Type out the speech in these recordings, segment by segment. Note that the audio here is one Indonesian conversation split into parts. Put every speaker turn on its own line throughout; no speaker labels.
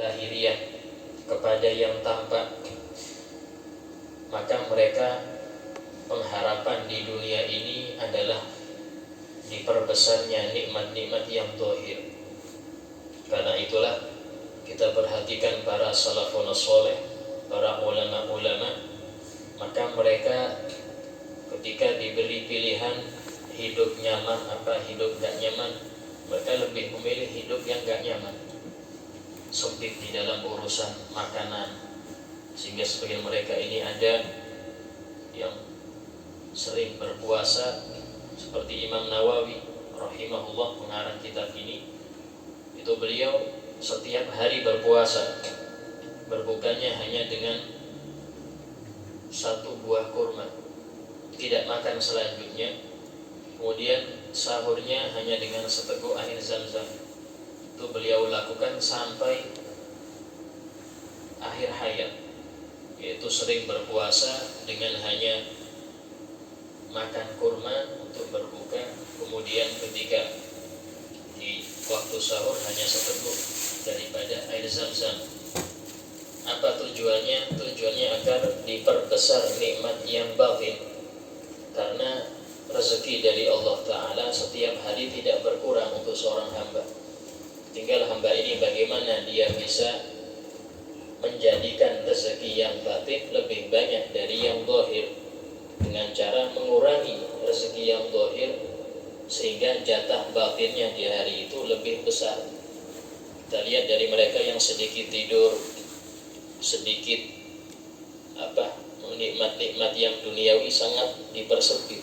lahiriah, kepada yang tampak, maka mereka pengharapan di dunia ini adalah diperbesarnya nikmat-nikmat yang zahir. Karena itulah kita perhatikan para salafun saleh, para ulama-ulama, maka mereka ketika diberi pilihan hidup nyaman apa hidup gak nyaman, mereka lebih memilih hidup yang gak nyaman, sempit di dalam urusan makanan. Sehingga sebagian mereka ini ada yang sering berpuasa, seperti Imam Nawawi rahimahullah pengarang kitab ini. Itu beliau setiap hari berpuasa, berbukanya hanya dengan satu buah kurma, tidak makan selanjutnya. Kemudian sahurnya hanya dengan seteguk air zam-zam. Itu beliau lakukan sampai akhir hayat, yaitu sering berpuasa dengan hanya makan kurma untuk berbuka, kemudian ketika di waktu sahur hanya seteguk daripada air zam-zam. Apa tujuannya? Tujuannya agar diperbesar nikmat yang batin. Karena rezeki dari Allah Ta'ala setiap hari tidak berkurang untuk seorang hamba. Tinggal hamba ini bagaimana dia bisa menjadikan rezeki yang batin lebih banyak dari yang zahir, dengan cara mengurangi rezeki yang zahir sehingga jatah batinnya di hari itu lebih besar. Kita lihat dari mereka yang sedikit tidur, sedikit nikmat-nikmat yang duniawi sangat dipersempit.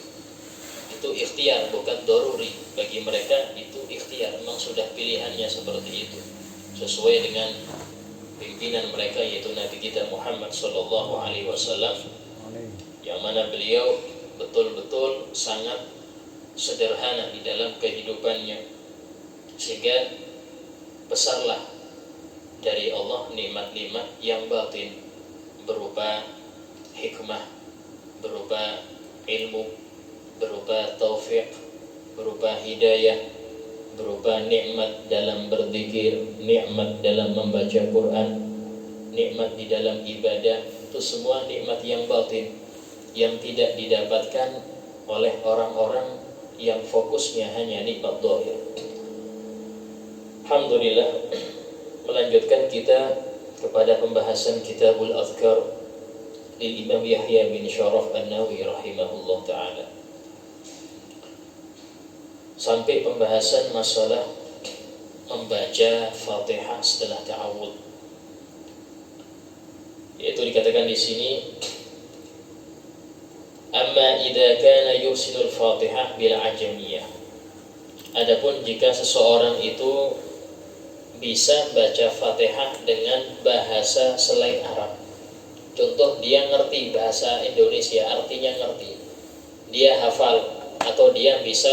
Itu ikhtiar, bukan doruri. Bagi mereka itu ikhtiar, memang sudah pilihannya seperti itu, sesuai dengan pimpinan mereka, yaitu Nabi kita Muhammad SAW, yang mana beliau betul-betul sangat sederhana di dalam kehidupannya, sehingga besarlah dari Allah nikmat-nikmat yang batin, berupa hikmah, berupa ilmu, berupa taufik, berupa hidayah, berupa nikmat dalam berzikir, nikmat dalam membaca Quran, nikmat di dalam ibadah. Itu semua nikmat yang batin yang tidak didapatkan oleh orang-orang yang fokusnya hanya nikmat zahir. Alhamdulillah, melanjutkan kita kepada pembahasan Kitabul Adhkar di Imam Yahya bin Syaraf An-Nawawi rahimahullah ta'ala, sampai pembahasan masalah membaca Fatihah setelah ta'awudz. Yaitu dikatakan di sini, amma idza kana yuhsinul Fatihah bil ajamiyah. Adapun jika seseorang itu bisa baca Fatihah dengan bahasa selain Arab. Contoh, dia ngerti bahasa Indonesia, artinya ngerti, dia hafal, atau dia bisa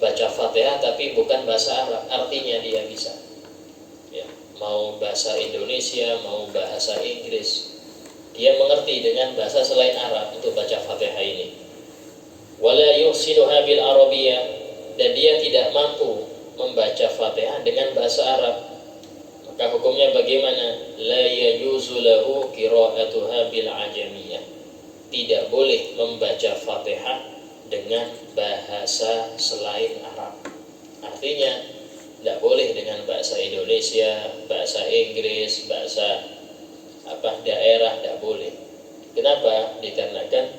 baca Fatihah tapi bukan bahasa Arab, artinya dia bisa, ya, mau bahasa Indonesia, mau bahasa Inggris, dia mengerti dengan bahasa selain Arab untuk baca Fatihah ini. Wala yuhsinuha bil Arabiyyah, dan dia tidak mampu membaca Fatihah dengan bahasa Arab, maka hukumnya bagaimana? La yajuzu lahu qira'atuha bil ajamiyah, tidak boleh membaca Fatihah dengan bahasa selain Arab. Artinya tidak boleh dengan bahasa Indonesia, bahasa Inggris, bahasa daerah, tidak boleh. Kenapa? Dikarenakan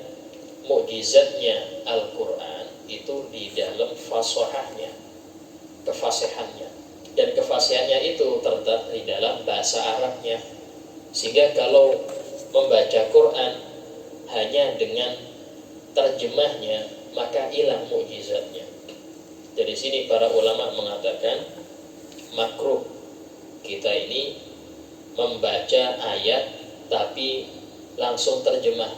mukjizatnya Al-Quran itu di dalam fasahahnya, kefasihannya, dan kefasihannya itu terletak di dalam bahasa Arabnya. Sehingga kalau membaca Quran hanya dengan terjemahnya, maka hilang mukjizatnya. Dari sini para ulama mengatakan makruh kita ini membaca ayat tapi langsung terjemah.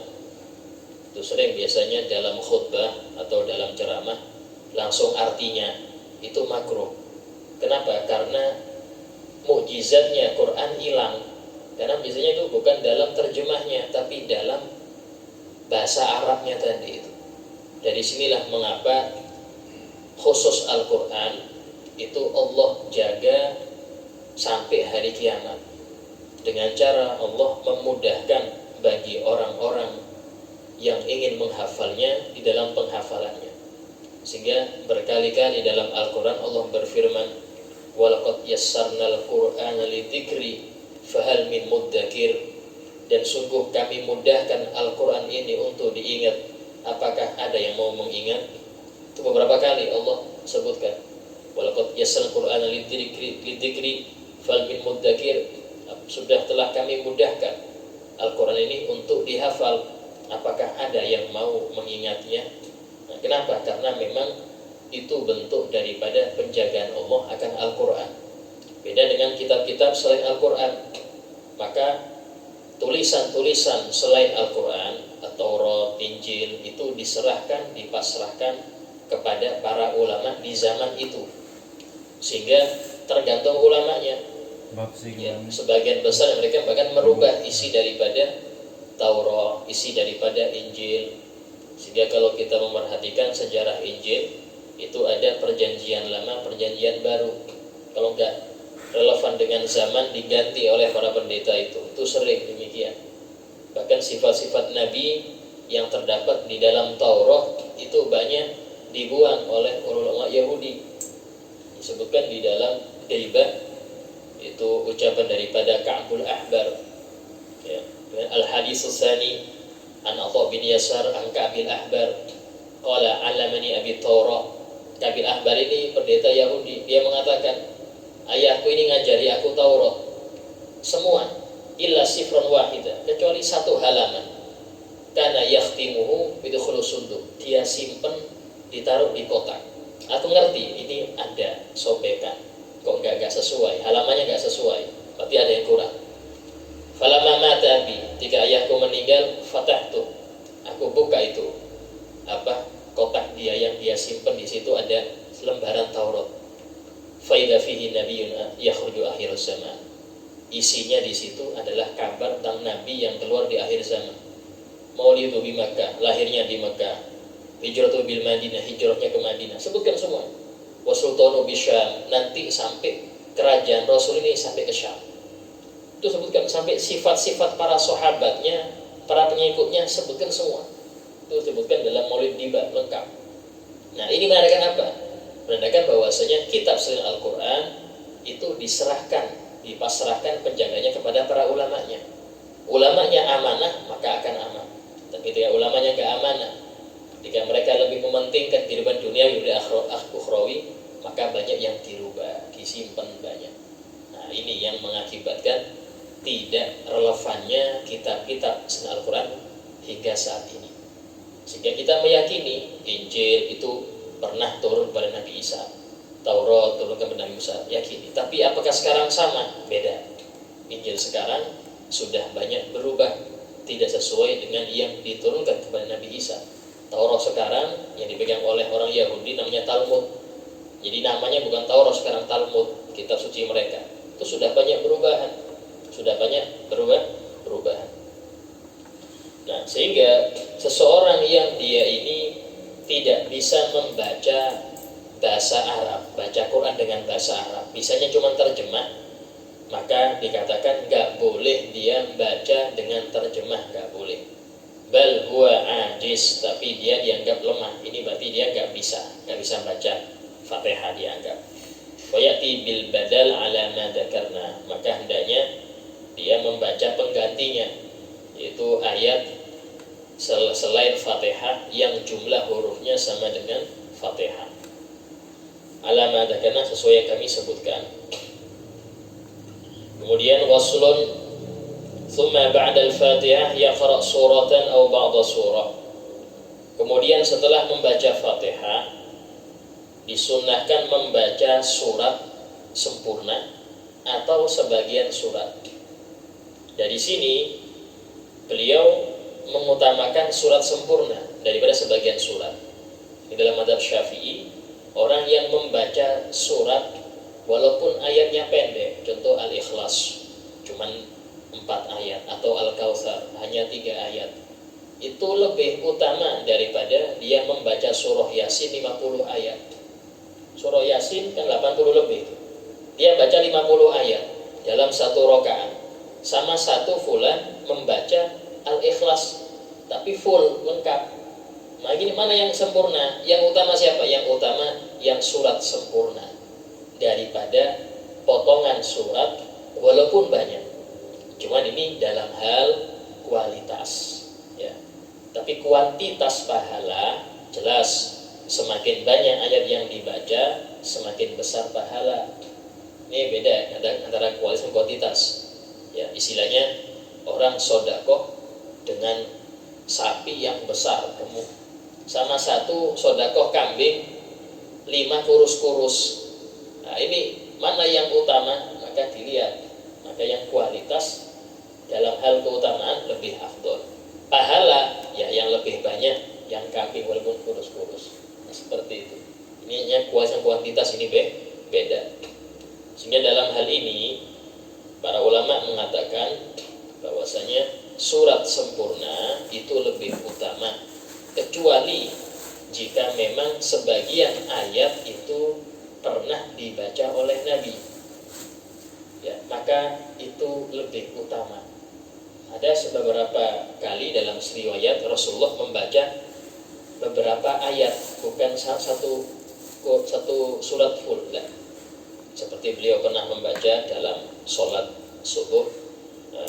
Itu sering biasanya dalam khutbah atau dalam ceramah langsung artinya, itu makruh. Kenapa? Karena mukjizatnya Quran hilang. Karena biasanya itu bukan dalam terjemahnya, tapi dalam bahasa Arabnya tadi itu. Dari sinilah mengapa khusus Al-Quran itu Allah jaga sampai hari kiamat. dengan cara Allah memudahkan bagi orang-orang yang ingin menghafalnya di dalam penghafalannya. Sehingga berkali-kali dalam Al-Quran Allah berfirman, walaqad yassarnal Qur'ana lidzikri fahal min muddakir, dan sungguh kami mudahkan Al-Quran ini untuk diingat, apakah ada yang mau mengingat? Itu beberapa kali Allah sebutkan, walaqad yassarnal Qur'ana lidzikri fahal min muddakir, sudah telah kami mudahkan Al-Quran ini untuk dihafal, apakah ada yang mau mengingatnya? Nah, kenapa? Karena memang itu bentuk daripada penjagaan Allah akan Al-Quran. Beda dengan kitab-kitab selain Al-Quran. Maka tulisan-tulisan selain Al-Quran, Taurat, Injil, itu diserahkan, dipasrahkan kepada para ulama di zaman itu. Sehingga tergantung ulamanya. Ya, sebagian besar mereka bahkan merubah isi daripada Taurat, isi daripada Injil. Sehingga kalau kita memerhatikan sejarah Injil, itu ada perjanjian lama, perjanjian baru. Kalau enggak relevan dengan zaman, diganti oleh para pendeta itu sering demikian. Bahkan sifat-sifat Nabi yang terdapat di dalam Taurat itu banyak dibuang oleh ulama Yahudi. Disebutkan di dalam Ghibah, itu ucapan daripada Ka'bul Ahbar, ya. Al-Haditsus Tsani an Atha bin Yasar an Ka'bil Ahbar qala 'allamani Abi Taurat. Ka'bil Ahbar ini pendeta Yahudi, dia mengatakan, ayahku ini ngajari aku Taurat semua, illa sifran wahida, kecuali satu halaman, kana yakhtimuhu bidkhulus sunduk, dia simpen ditaruh di kotak. Aku ngerti ini ada sobekan, kok enggak sesuai, halamannya enggak sesuai, berarti ada yang kurang. Falamma mata abi, ketika ayahku meninggal, fatahtu, aku buka itu kotak dia yang dia simpan, di situ ada lembaran Taurat. Fa idza fihi nabiyyun yakhruju akhir zaman. Isinya di situ adalah kabar tentang nabi yang keluar di akhir zaman. Maulidu bi Makkah, lahirnya di Makkah. Hijratu bil Madinah, hijrahnya ke Madinah. Sebutkan semua. Wa sultanu bi Syam, nanti sampai kerajaan Rasul ini sampai ke Syam. Itu sebutkan sampai sifat-sifat para sahabatnya, para pengikutnya, sebutkan semua. Itu sebutkan dalam Maulid Diba lengkap. Nah, ini menandakan apa? Menandakan bahwasanya kitab selain Al-Quran itu diserahkan, dipasrahkan penjaganya kepada para ulamanya. Ulamanya amanah, maka akan aman. Tapi ketika ulamanya gak amanah, ketika mereka lebih mementingkan kehidupan dunia daripada ukhrawi, maka banyak yang dirubah, disimpan banyak. Nah, ini yang mengakibatkan tidak relevannya kitab-kitab selain Al-Quran hingga saat ini. Sehingga kita meyakini Injil itu pernah turun kepada Nabi Isa, Taurat turun kepada Nabi Musa, yakini. Tapi apakah sekarang sama? Beda. Injil sekarang sudah banyak berubah, tidak sesuai dengan yang diturunkan kepada Nabi Isa. Taurat sekarang yang dipegang oleh orang Yahudi namanya Talmud. Jadi namanya bukan Taurat sekarang, Talmud, kitab suci mereka. Itu sudah banyak perubahan, sudah banyak perubahan. Nah, sehingga seseorang yang dia ini tidak bisa membaca bahasa Arab, baca Quran dengan bahasa Arab, bisanya cuma terjemah, maka dikatakan nggak boleh dia baca dengan terjemah, nggak boleh. Bal huwa ajiz, tapi dia dianggap lemah. Ini berarti dia nggak bisa baca Fatihah dianggap. Wa ya'ti bil badal ala ma dzakarna, maka hendaknya dia membaca penggantinya, yaitu ayat selain Fatihah yang jumlah hurufnya sama dengan Fatihah. Ala ma dzakarna, sesuai yang kami sebutkan. Kemudian waslun, thumma ba'da al-Fatihah yaqra' suratan aw ba'da surah. Kemudian setelah membaca Fatihah disunnahkan membaca surat sempurna atau sebagian surat. Dari sini beliau mengutamakan surat sempurna daripada sebagian surat. Di dalam mazhab Syafi'i, orang yang membaca surat walaupun ayatnya pendek, contoh Al-Ikhlas cuman 4 ayat, atau Al-Kautsar hanya 3 ayat, itu lebih utama daripada dia membaca surah Yasin 50 ayat. Surah Yasin kan 80 lebih, dia baca 50 ayat dalam satu rakaat. sama satu fulan membaca Al-Ikhlas tapi full lengkap. Nah, gini, mana yang sempurna? Yang utama siapa? Yang utama yang surat sempurna daripada potongan surat walaupun banyak. Cuman ini dalam hal kualitas, ya. Tapi kuantitas pahala jelas, semakin banyak ayat yang dibaca semakin besar pahala. Ini beda antara kualitas dan kuantitas. Ya, istilahnya orang sodakoh dengan sapi yang besar gemuk, sama satu sodakoh kambing 5 kurus-kurus. Nah, ini mana yang utama? Maka dilihat, maka yang kualitas dalam hal keutamaan lebih afdol. Pahala ya yang lebih banyak yang kambing walaupun kurus-kurus. Nah, seperti itu. Ini yang kualitas dan kuantitas ini beda. Sehingga dalam hal ini para ulama mengatakan bahwasanya surat sempurna itu lebih utama, kecuali jika memang sebagian ayat itu pernah dibaca oleh Nabi, ya, maka itu lebih utama. Ada beberapa kali dalam riwayat Rasulullah membaca beberapa ayat, bukan satu surat full, lah. Seperti beliau pernah membaca dalam sholat subuh,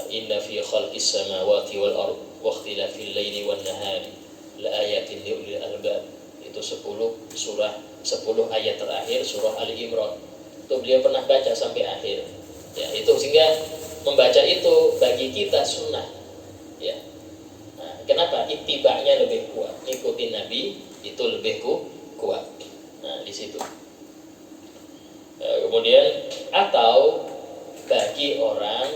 inna fi khalqis samawati wal ard wa ikhtilafil laili wan nahari la ayatin li ulil albab. Itu 10 ayat terakhir surah Ali Imran. Itu beliau pernah baca sampai akhir. Ya, itu sehingga membaca itu bagi kita sunnah. Ya. Nah, kenapa? Ittiba'nya lebih kuat. Ikuti Nabi itu lebih kuat. Nah, di situ. Kemudian atau bagi orang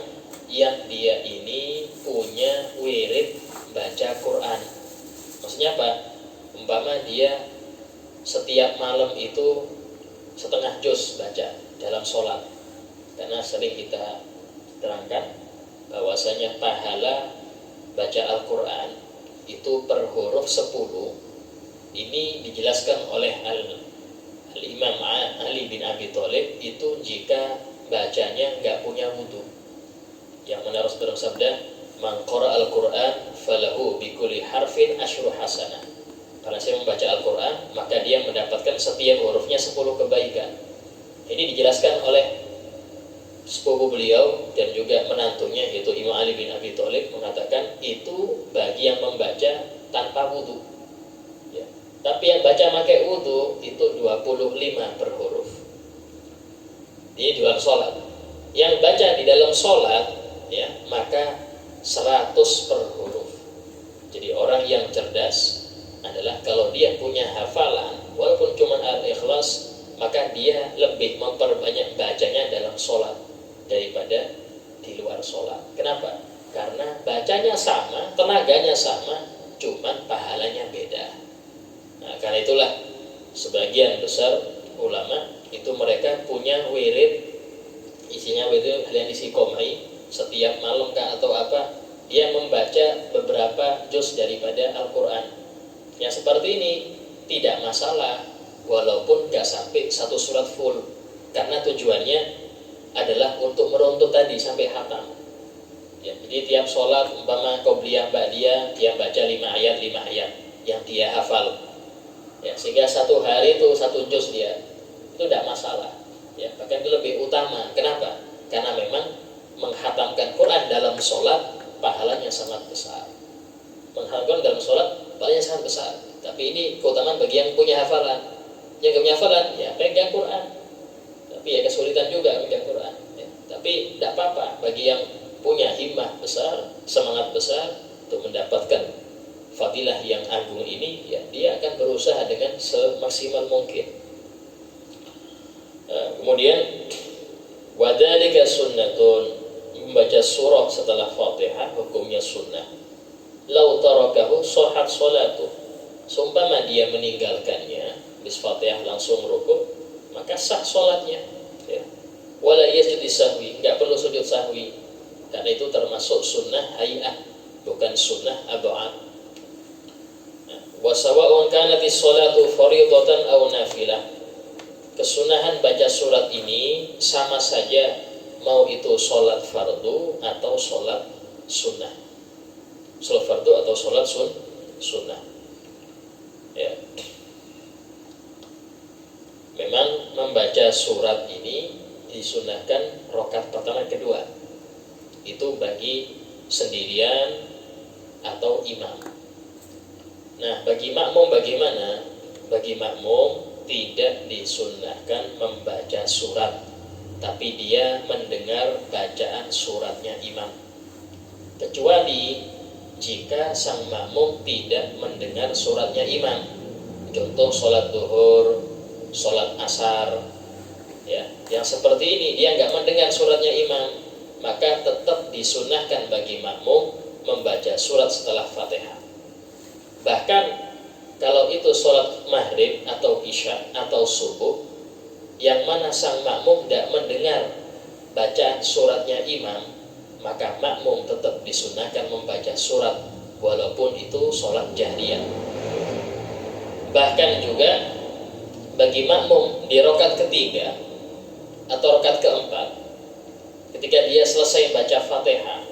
yang dia ini punya wirid baca Quran. Maksudnya apa? Umpama dia setiap malam itu setengah juz baca dalam sholat. Karena sering kita terangkan bahwasanya pahala baca Al-Quran itu per huruf 10. Ini dijelaskan oleh Al-Imam Ali bin Abi Thalib itu jika bacanya nggak punya wudu. Yang mana Rasulullah bersabda, "Man qara al-Qur'an falahu bi kulli harfin asyru hasanah." Karena saya membaca Al-Quran, maka dia mendapatkan setiap hurufnya 10 kebaikan. Ini dijelaskan oleh sepupu beliau dan juga menantunya, yaitu Imam Ali bin Abi Thalib, mengatakan itu bagi yang membaca tanpa wudu. Ya. Tapi yang baca pakai wudu itu 25 per huruf. Ini di dalam sholat. Yang baca di dalam sholat, ya, maka 100 per huruf. Jadi orang yang cerdas adalah kalau dia punya hafalan walaupun cuma Al-Ikhlas, maka dia lebih memperbanyak bacanya dalam sholat daripada di luar sholat. Kenapa? Karena bacanya sama, tenaganya sama, cuman pahalanya beda. Nah, karena itulah sebagian besar ulama itu mereka punya wirid, isinya wirid yang disikomai setiap malam kah atau apa, dia membaca beberapa juz daripada Al-Quran. Yang seperti ini tidak masalah walaupun gak sampai satu surat full, karena tujuannya adalah untuk meruntut tadi sampai khatam. Ya, jadi tiap sholat umpama qobliyah ba'diyah dia baca 5 ayat yang dia hafal. Ya, sehingga satu hari itu 1 juz dia itu tidak masalah. Ya, bahkan itu lebih utama. Kenapa? Karena memang menghatamkan Quran dalam sholat pahalanya sangat besar. Menghatamkan dalam sholat pahalanya sangat besar. Tapi ini keutamaan bagi yang punya hafalan. Yang gak punya hafalan, ya pegang Quran. Tapi ya kesulitan juga pegang Quran. Ya. Tapi tidak apa-apa bagi yang punya himmah besar, semangat besar untuk mendapatkan fadilah yang agung ini, ya dia akan berusaha dengan semaksimal mungkin. Kemudian wadzalika sunnatun, membaca surah setelah Fatihah hukumnya sunnah. Lau tarakahu shahat salatu, seumpama dia meninggalkannya bis Fatihah langsung rukuk, maka sah salatnya, ya. Wala yasjud sahwi, enggak perlu sujud sahwi, karena itu termasuk sunnah hay'ah, bukan sunnah ab'ad. Wa sawa'un kanatis sholatu fardhatan aw nafilah, kesunahan baca surat ini sama saja mau itu sholat fardu atau sholat sunnah. Sholat fardu atau sholat sunnah. Ya. Memang membaca surat ini disunahkan rakaat pertama kedua. Itu bagi sendirian atau imam. Nah, bagi makmum bagaimana? Bagi makmum tidak disunnahkan membaca surat, tapi dia mendengar bacaan suratnya imam. Kecuali jika sang makmum tidak mendengar suratnya imam. Contoh sholat duhur, sholat asar, ya, yang seperti ini dia nggak mendengar suratnya imam, maka tetap disunnahkan bagi makmum membaca surat setelah Fatihah. Bahkan kalau itu sholat maghrib atau isya atau subuh, yang mana sang makmum tidak mendengar bacaan suratnya imam, maka makmum tetap disunnahkan membaca surat walaupun itu sholat jahriyah. Bahkan juga bagi makmum di rakaat ketiga atau rakaat keempat, ketika dia selesai baca Fatihah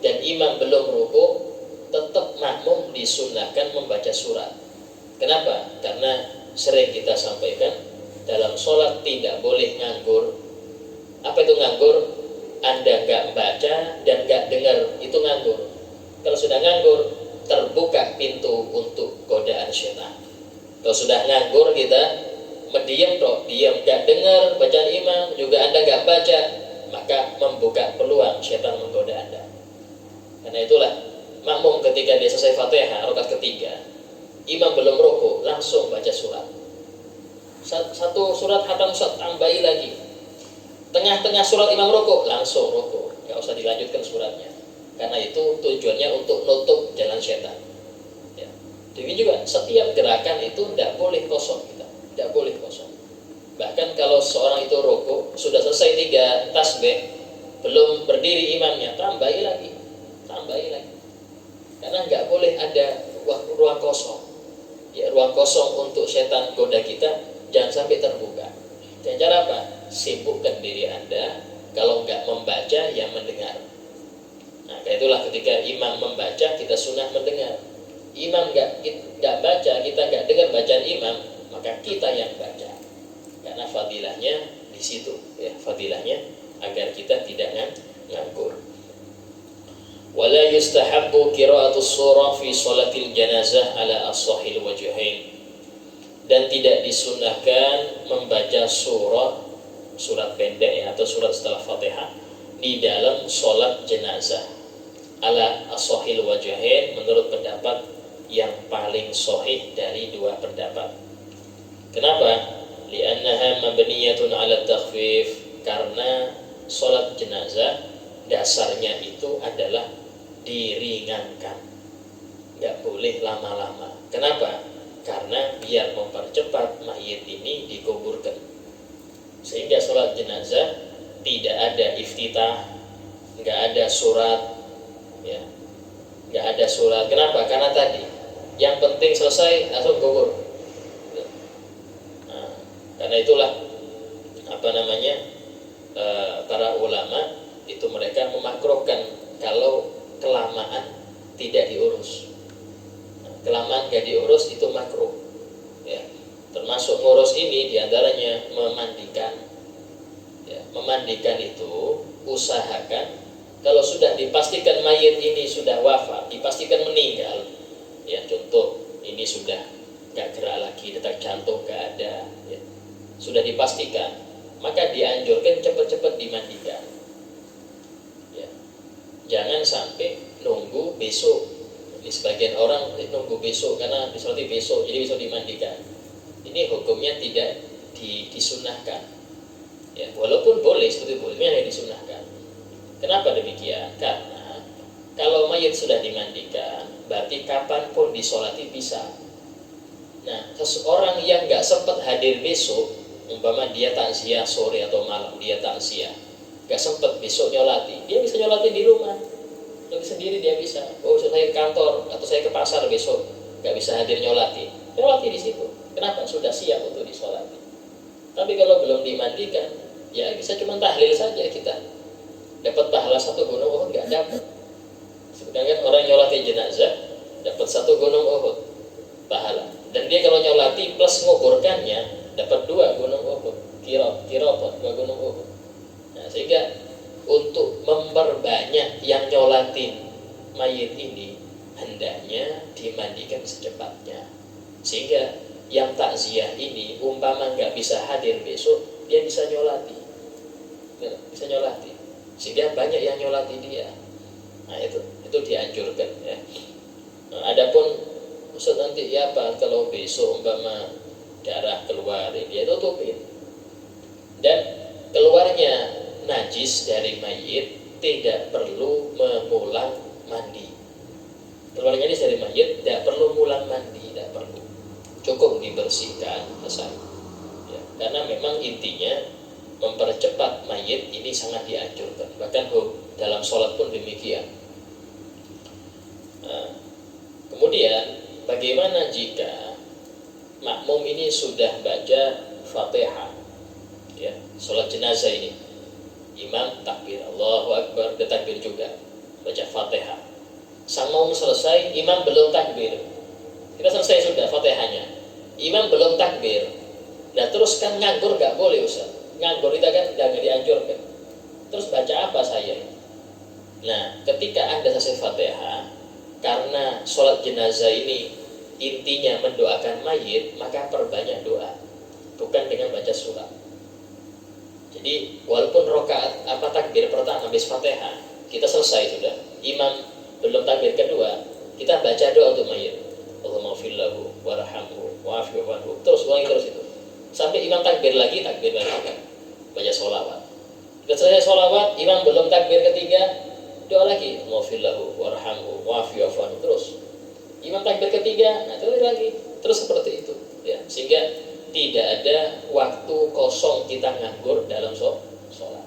dan imam belum rukuk, tetap makmum disunnahkan membaca surat. Kenapa? Karena sering kita sampaikan, dalam sholat tidak boleh nganggur. Apa itu nganggur? Anda gak baca dan gak dengar, itu nganggur. Kalau sudah nganggur, terbuka pintu untuk godaan syaitan. Kalau sudah nganggur kita mendiam, diam, gak dengar bacaan imam, juga Anda gak baca, maka membuka peluang syaitan menggoda Anda. Karena itulah makmum ketika dia selesai Fatihah rakaat ketiga, imam belum rukuk, langsung baca surat. Satu surat hatam tambahi lagi. Tengah-tengah surat imam rukuk, langsung rukuk. Gak usah dilanjutkan suratnya. Karena itu tujuannya untuk nutup jalan syaitan. Ya. Demikian juga setiap gerakan itu tidak boleh kosong kita. Tidak boleh kosong. Bahkan kalau seorang itu rukuk, sudah selesai 3 tasbih, belum berdiri imamnya, tambahi lagi. Karena nggak boleh ada ruang kosong. Ya, ruang kosong untuk setan goda kita jangan sampai terbuka. Dan cara apa? Sibukkan diri Anda. Kalau nggak membaca, ya mendengar. Nah, kayak itulah ketika imam membaca, kita sunnah mendengar. Imam nggak baca, kita nggak dengar bacaan imam, maka kita yang baca. Karena fadilahnya di situ, ya, fadilahnya agar kita tidak nganggur. Wala yustahabbu qira'atus surah fi sholatil janazah ala as-sahih wajhain. Dan tidak disunnahkan membaca surat pendek, ya, atau surat setelah Fatihah di dalam sholat jenazah ala as-sahih wajhain, menurut pendapat yang paling sahih dari 2 pendapat. Kenapa? Li'annaha mabniyatun ala takhfif, karena sholat jenazah dasarnya itu adalah diringankan, nggak boleh lama-lama. Kenapa? Karena biar mempercepat mayit ini dikuburkan, sehingga sholat jenazah tidak ada iftitah, nggak ada surat, ya, nggak ada surat. Kenapa? Karena tadi yang penting selesai langsung kubur. Nah, karena itulah para ulama itu mereka memakruhkan kalau kelamaan tidak diurus. Nah, kelamaan gak diurus itu makruh, ya. Termasuk ngurus ini diantaranya memandikan, ya. Memandikan itu usahakan kalau sudah dipastikan mayit ini sudah wafat, dipastikan meninggal, ya, contoh ini sudah gak gerak lagi, detak jantung gak ada, ya, sudah dipastikan, maka dianjurkan cepat-cepat dimandikan. Jangan sampai nunggu besok. Ini sebagian orang nunggu besok karena seperti besok, jadi besok dimandikan. Ini hukumnya tidak disunnahkan. Ya, walaupun boleh, seperti bolehnya yang disunnahkan. Kenapa demikian? Karena kalau mayat sudah dimandikan, berarti kapanpun disolati bisa. Nah, seseorang yang nggak sempat hadir besok, umpama dia takziah sore atau malam, dia takziah, gak sempat besok nyolati, dia bisa nyolati di rumah, lagi sendiri dia bisa. Oh, saya ke kantor atau saya ke pasar besok, gak bisa hadir nyolati di situ. Kenapa? Sudah siap untuk disolati. Tapi kalau belum dimandikan, ya bisa cuma tahlil saja kita. dapat pahala 1 gunung Uhud? Nggak dapat. Sedangkan orang nyolati jenazah dapat 1 gunung Uhud pahala. Dan dia kalau nyolati plus nguburkannya dapat 2 gunung Uhud. Kirot 2 gunung Uhud. Nah, sehingga untuk memperbanyak yang nyolatin mayit ini hendaknya dimandikan secepatnya, sehingga yang takziah ini umpama nggak bisa hadir besok, dia bisa nyolati, sehingga banyak yang nyolati dia. Nah itu dianjurkan ya. Nah, adapun Ustaz nanti ya apa kalau besok umpama darah keluar, dia tutupin. Dan keluarnya najis dari mayit tidak perlu mengulang mandi. Keluarnya najis dari mayit tidak perlu mengulang mandi, tidak perlu. Cukup dibersihkan, selesai. Ya, karena memang intinya mempercepat mayit ini sangat dianjurkan. Bahkan dalam sholat pun demikian. Nah, kemudian bagaimana jika makmum ini sudah baca Fatihah, ya, sholat jenazah ini, imam takbir, Allahu Akbar, dia takbir juga, baca Fatihah. Sang makmum selesai, imam belum takbir. Kita selesai sudah Fatihahnya, imam belum takbir. Nah terus kan nganggur gak boleh Ustaz. Nganggur itu kan gak dianjurkan. Terus baca apa saya? Nah ketika Anda selesai Fatihah, karena sholat jenazah ini intinya mendoakan mayit, maka perbanyak doa, bukan dengan baca surat. Jadi walaupun rokaat takbir pertama habis Fatihah kita selesai sudah, imam belum takbir kedua, kita baca doa untuk mayit. Allahumma ighfir lahu warhamhu wa'afihi wa'fu. Terus ulangi terus itu. Sampai imam takbir lagi. Baca sholawat. Kita selesai sholawat, imam belum takbir ketiga, doa lagi. Allahumma ighfir lahu warhamhu wa'afihi wa'fu. Terus imam takbir ketiga, nah terus lagi. Terus seperti itu. Ya, sehingga tidak ada waktu kosong kita nganggur dalam sholat.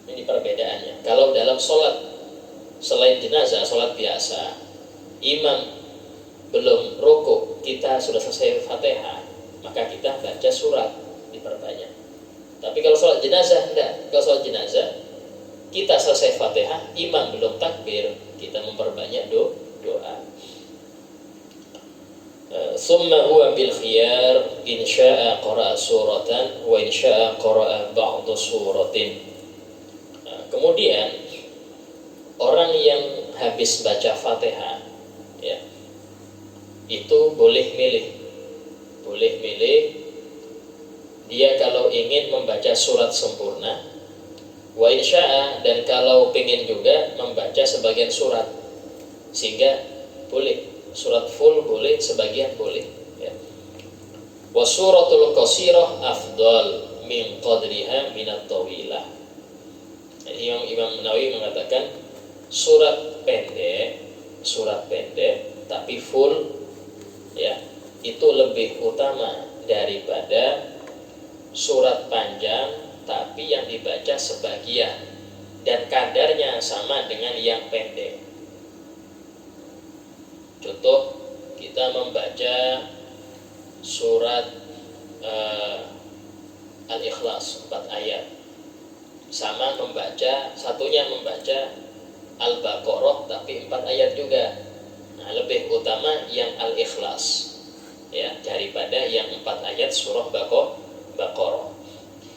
Ini perbedaannya. Kalau dalam sholat selain jenazah, sholat biasa, imam belum rukuk, kita sudah selesai Fatihah, maka kita baca surat, diperbanyak. Tapi kalau sholat jenazah, enggak. Kalau sholat jenazah, kita selesai Fatihah, imam belum takbir, kita memperbanyak doa. Summa huwa bil khiyar in syaa qara'a suratan wa in syaa qara'a ba'd suratin. Kemudian orang yang habis baca Fatihah, ya, itu boleh milih dia kalau ingin membaca surat sempurna, wa in syaa, dan kalau pengen juga membaca sebagian surat, sehingga boleh surat full boleh, sebagian boleh, ya. Wa suratul qasirah afdal min qadriha minat tawilah. Imam Nawawi mengatakan surat pendek tapi full, ya, itu lebih utama daripada surat panjang tapi yang dibaca sebagian dan kadarnya sama dengan yang pendek. Contoh, kita membaca surat Al-Ikhlas 4 ayat, sama satunya membaca Al-Baqarah tapi 4 ayat juga. Nah, lebih utama yang Al-Ikhlas, ya, daripada yang 4 ayat surah Baqarah.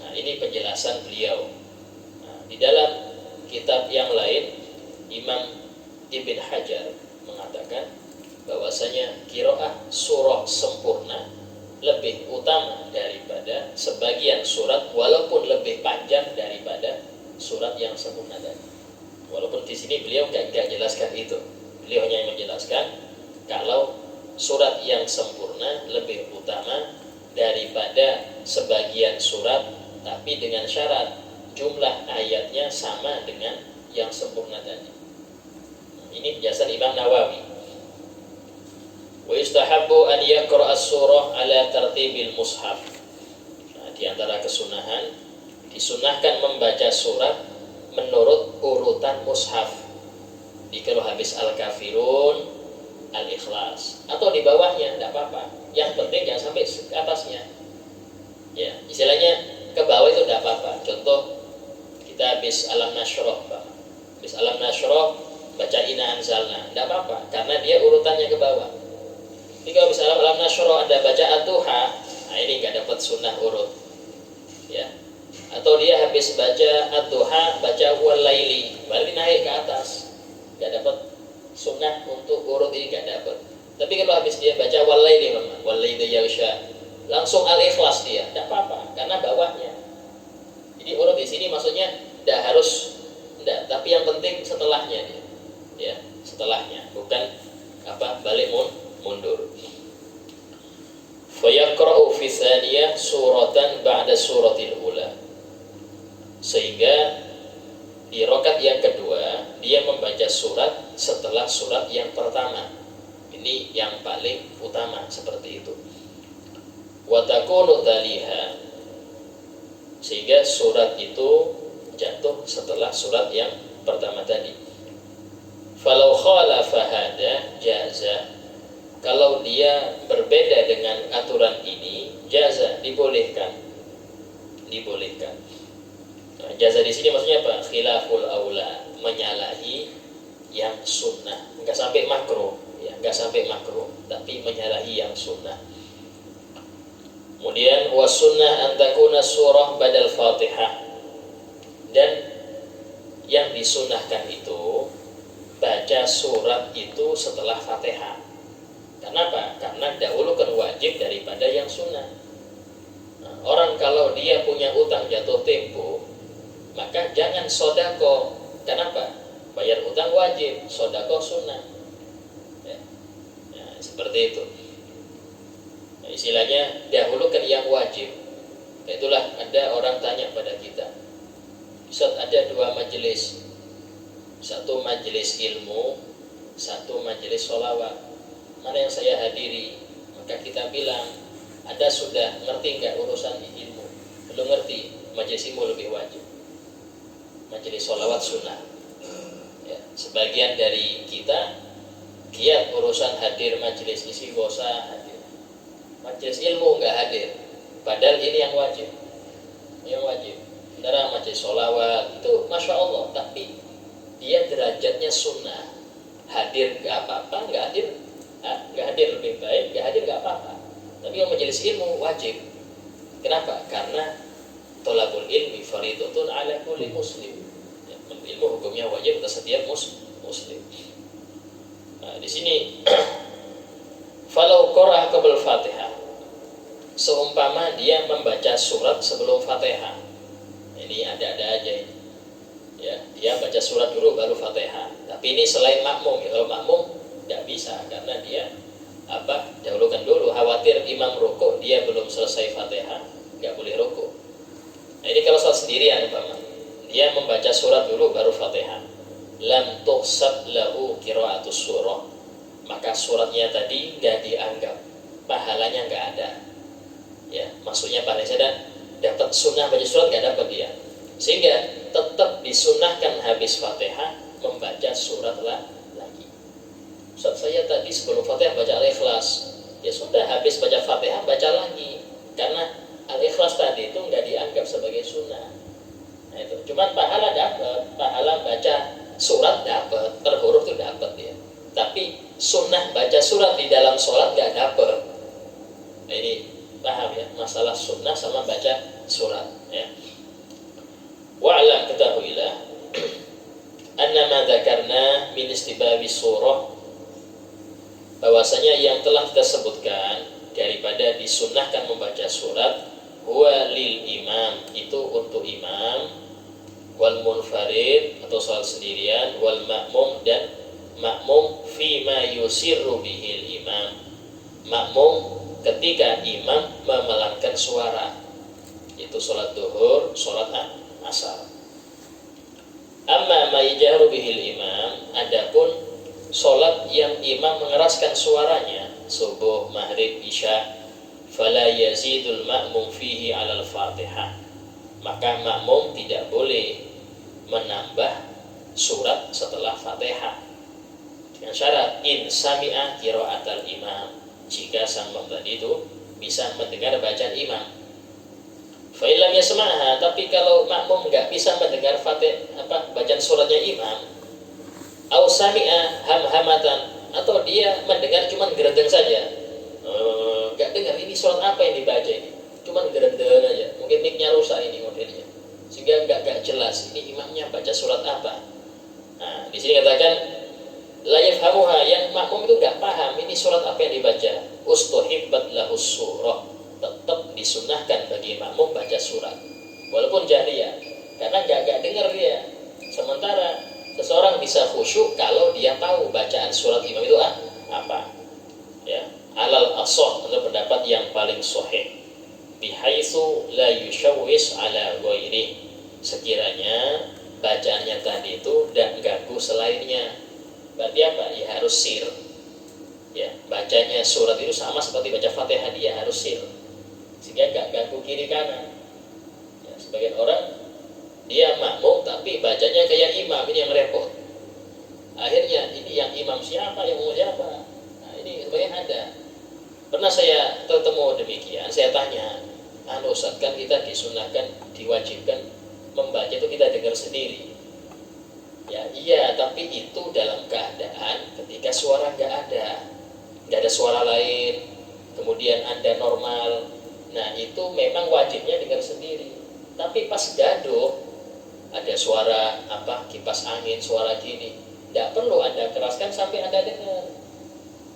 Nah, ini penjelasan beliau. Nah, di dalam kitab yang lain, Imam Ibn Hajar mengatakan bahwasanya qiraah surah sempurna lebih utama daripada sebagian surat, walaupun lebih panjang daripada surat yang sempurna tadi. Walaupun di sini beliau nggak jelaskan itu, beliau hanya menjelaskan kalau surat yang sempurna lebih utama daripada sebagian surat, tapi dengan syarat jumlah ayatnya sama dengan yang sempurna tadi. Ini penjelasan Imam Nawawi. Wa yustahabbu an yaqra'a as-surah ala tartibil mushaf. Nah, di antara kesunahan, disunahkan membaca surat menurut urutan mushaf. Kalau habis Al-Kafirun, Al-Ikhlas, atau di bawahnya tidak apa-apa. Yang penting jangan sampai ke atasnya. Ya, istilahnya ke bawah itu tidak apa-apa. Contoh, Kita habis alam nasroh, Pak. Habis alam nasroh baca inna anzalna, tidak apa-apa karena dia urutannya ke bawah. Jika habis alam nasroh Anda baca ad-duha, nah ini nggak dapat sunnah urut, ya. Atau dia habis baca ad-duha baca wal laili, berarti naik ke atas, nggak dapat sunnah untuk urut ini, nggak dapat. Tapi kalau habis dia baca wal laili, wal laili yaghsha, langsung al-ikhlas dia, tidak apa-apa karena bawahnya. Jadi urut di sini maksudnya tidak harus, tidak, tapi yang penting setelahnya dia, ya, setelahnya, bukan balik mundur. Fayaqra'u fi tsaniyah suratan ba'da suratil ula. Sehingga di rakaat yang kedua dia membaca surat setelah surat yang pertama. Ini yang paling utama seperti itu. Wa takunu taliha, sehingga surat itu jatuh setelah surat yang pertama tadi. Falau khalafa hada jaza, kalau dia berbeda dengan aturan ini, jaza, dibolehkan. Nah, jaza di sini maksudnya apa? Khilaful aula, menyalahi yang sunnah. Enggak sampai makruh, ya, enggak sampai makruh, tapi menyalahi yang sunnah. Kemudian wasunnah an takuna surah badal Fatihah, dan yang disunnahkan itu baca surat itu setelah Fatihah. Kenapa? Karena dahulukan wajib daripada yang sunnah. Nah, orang kalau dia punya utang jatuh tempo, maka jangan sodako. Kenapa? Bayar utang wajib, sodako sunnah, ya. Ya, seperti itu. Nah, istilahnya dahulukan yang wajib. Itulah ada orang tanya pada kita, Ustaz, ada dua majelis, satu majelis ilmu, satu majelis sholawat, mana yang saya hadiri? Maka kita bilang, Anda sudah ngerti nggak urusan ilmu? Belum ngerti, majelis ilmu lebih wajib, majelis sholawat sunnah, ya. Sebagian dari kita giat urusan hadir majelis isi gosah hadir, majelis ilmu nggak hadir, padahal ini yang wajib. Sementara majelis sholawat itu masya Allah, tapi dia derajatnya sunnah. Hadir nggak apa-apa, nggak hadir lebih baik, nggak hadir nggak apa-apa. Tapi yang majelis ilmu wajib. Kenapa? Karena thalabul ilmi fardhatun ala kulli muslim. Ya, ilmu hukumnya wajib atas setiap muslim. Nah, di sini falau qara'a qabla Fatihah, seumpama dia membaca surat sebelum Fatihah. Ini ada-ada aja ini. Ya, dia baca surat dulu baru Fatihah. Tapi ini selain makmum, ya. Kalau makmum tidak bisa karena dia dahulukan dulu, khawatir imam rukuk dia belum selesai Fatihah, nggak boleh rukuk. Nah, ini kalau salat sendirian, dia membaca surat dulu baru Fatihah, lam tuhsab lahu qiraatus surah, maka suratnya tadi nggak dianggap, pahalanya nggak ada. Ya, maksudnya pahalanya dapat sunnah baca surat nggak dapat dia, sehingga tetap disunnahkan habis Fatihah membaca surat lagi. Ustaz, saya tadi sebelum Fatihah baca Al-Ikhlas, ya sudah, habis baca Fatihah baca lagi, karena Al-Ikhlas tadi itu nggak dianggap sebagai sunnah. Nah itu, cuman pahala dapat, pahala baca surat dapat, per huruf itu dapat ya. Tapi sunnah baca surat di dalam sholat nggak dapat. Nah ini paham ya, masalah sunnah sama baca surat ya. Wa'lam, ketahuilah anna ma dzakarna min istibabis surah, bahwasanya yang telah kita sebutkan daripada disunnahkan membaca surat, huwa lil imam, itu untuk imam, wal munfarid atau salat sendirian, wal makmum, dan makmum fima yusirru bihil imam, makmum ketika imam memelankan suara, itu salat duhur, salat asar. Amma ma yajharu bihil imam, adapun salat yang imam mengeraskan suaranya, subuh, maghrib, isya, fala yazidul ma'mum fihi 'alal Fatihah, maka makmum tidak boleh menambah surat setelah Fatihah, dengan syarat in sami'a qira'atal imam, jika sang makmum itu bisa mendengar bacaan imam. Fa'ilam yasma'ha, tapi kalau makmum nggak bisa mendengar bacaan suratnya imam, au sami'a hamhamatan, atau dia mendengar cuman gerendeng saja, nggak dengar ini surat apa yang dibaca ini, cuman gerendeng aja, mungkin mic-nya rusak ini modelnya, sehingga nggak jelas ini imamnya baca surat apa. Nah, di sini katakan la yafhamuha, yang makmum itu nggak paham ini surat apa yang dibaca, ustuhibbat lahus surah, tetap disunahkan bagi makmum baca surat walaupun jahriyah, karena nggak dengar dia. Sementara seseorang bisa khusyuk kalau dia tahu bacaan surat imam itu apa, ya, alal ashah, menurut pendapat yang paling sahih, bihaitsu la yushawwis ala ghairi, sekiranya bacaannya tadi itu tidak ganggu selainnya. Berarti apa? Ya harus sir. Ya, bacanya surat itu sama seperti baca Fatihah, dia harus sir, sehingga nggak ganggu kiri kanan. Ya, sebagian orang dia makmum tapi bacanya kayak imam, ini yang repot. Akhirnya ini yang imam siapa, yang umum siapa? Nah, ini sebagian ada. Pernah saya ketemu demikian, saya tanya, Ustaz, kan kita disunahkan, diwajibkan membaca itu kita dengar sendiri. Ya iya, tapi itu dalam keadaan ketika suara nggak ada suara lain, kemudian Anda normal. Nah itu memang wajibnya dengar sendiri. Tapi pas gaduh, ada suara kipas angin, suara gini, nggak perlu Anda keraskan sampai Anda dengar.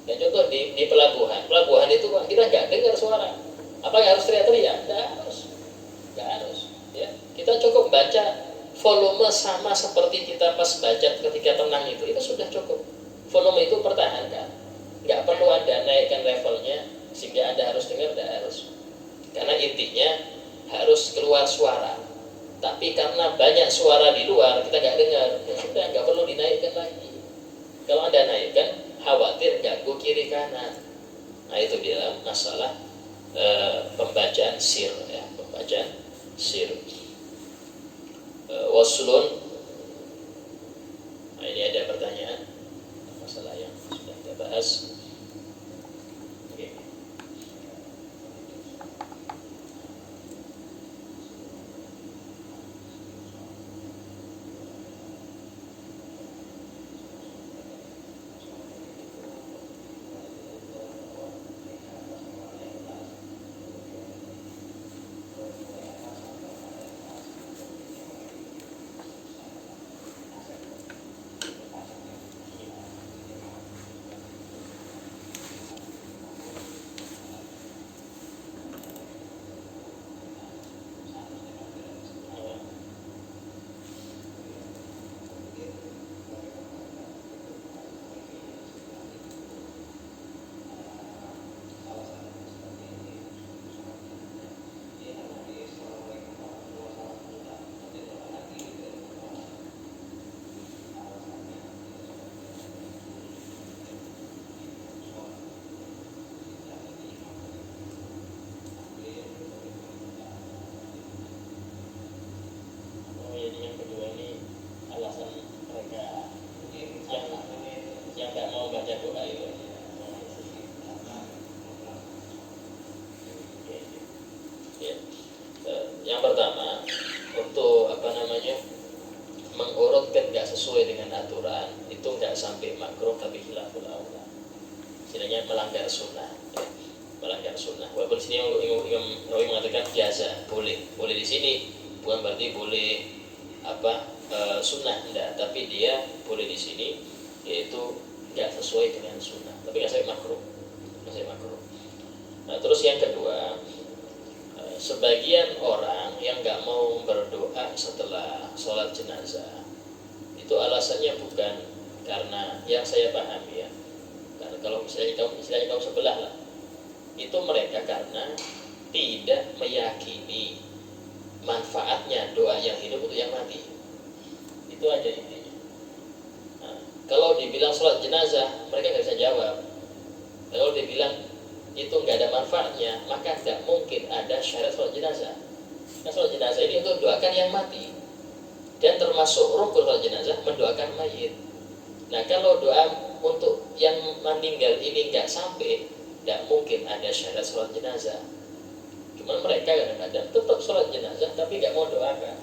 Ya contoh di pelabuhan itu kita nggak dengar suara. Apa harus teriak-teriak? Nggak harus. Ya kita cukup baca volume sama seperti kita pas baca ketika tenang itu sudah cukup. Volume itu pertahankan, nggak perlu Anda naikkan levelnya sehingga Anda harus dengar, tidak harus. Karena intinya harus keluar suara. Tapi karena banyak suara di luar kita nggak dengar, ya sudah nggak perlu dinaikkan lagi. Kalau Anda naikkan, khawatir ganggu kiri kanan. Nah itu di dalam masalah pembacaan sir, ya, pembacaan sir. Waslun. Nah, ini ada pertanyaan masalah yang sudah kita bahas. Oke. Yang kedua ini alasan mereka yang nggak mau baca doa itu. Ya. Yang pertama, untuk mengurutkan nggak sesuai dengan aturan itu nggak sampai makruh tapi khilaful aula, istilahnya melanggar sunnah, ya. Melanggar sunnah. Walaupun di sini Imam Nawawi mengatakan jaza, boleh di sini, bukan berarti boleh sunnah, enggak, tapi dia boleh di sini, yaitu nggak sesuai dengan sunnah, tapi nggak sampai makruh. Nah terus yang kedua, sebagian orang yang nggak mau berdoa setelah sholat jenazah itu alasannya bukan karena, yang saya pahami ya, karena kalau misalnya kaum sebelah lah, itu mereka karena tidak meyakini manfaatnya doa yang hidup untuk yang mati. Itu aja intinya. Nah, kalau dibilang sholat jenazah, mereka nggak bisa jawab. Kalau dibilang itu nggak ada manfaatnya, maka nggak mungkin ada syarat sholat jenazah. Nah, sholat jenazah ini untuk doakan yang mati, dan termasuk rukun sholat jenazah mendoakan mayit. Nah, kalau doa untuk yang meninggal ini nggak sampai, nggak mungkin ada syarat sholat jenazah. Cuma mereka kadang-kadang tetap sholat jenazah tapi nggak mau doakan.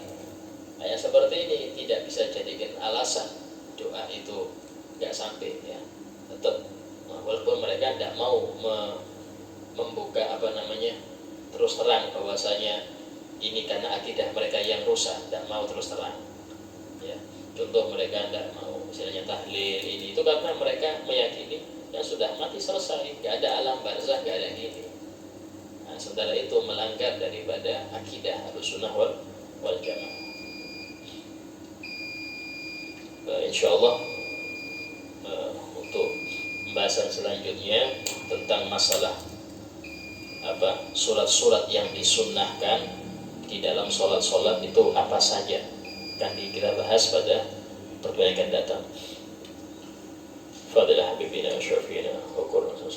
Nah, yang seperti ini tidak bisa jadikan alasan doa itu nggak sampai ya. Tetap walaupun mereka tidak mau membuka terus terang bahwasanya ini karena akidah mereka yang rusak, tidak mau terus terang ya. Contoh mereka tidak mau misalnya tahlil ini itu karena mereka meyakini yang sudah mati selesai, nggak ada alam barzah, nggak ada ini. Nah, sementara itu melanggar daripada akidah Ahlussunnah wal Jamaah. Insyaallah untuk pembahasan selanjutnya tentang masalah surat-surat yang disunnahkan di dalam sholat itu apa saja, akan kita bahas pada pertemuan yang akan datang. Fadilah habibina wa syafina wa qurratu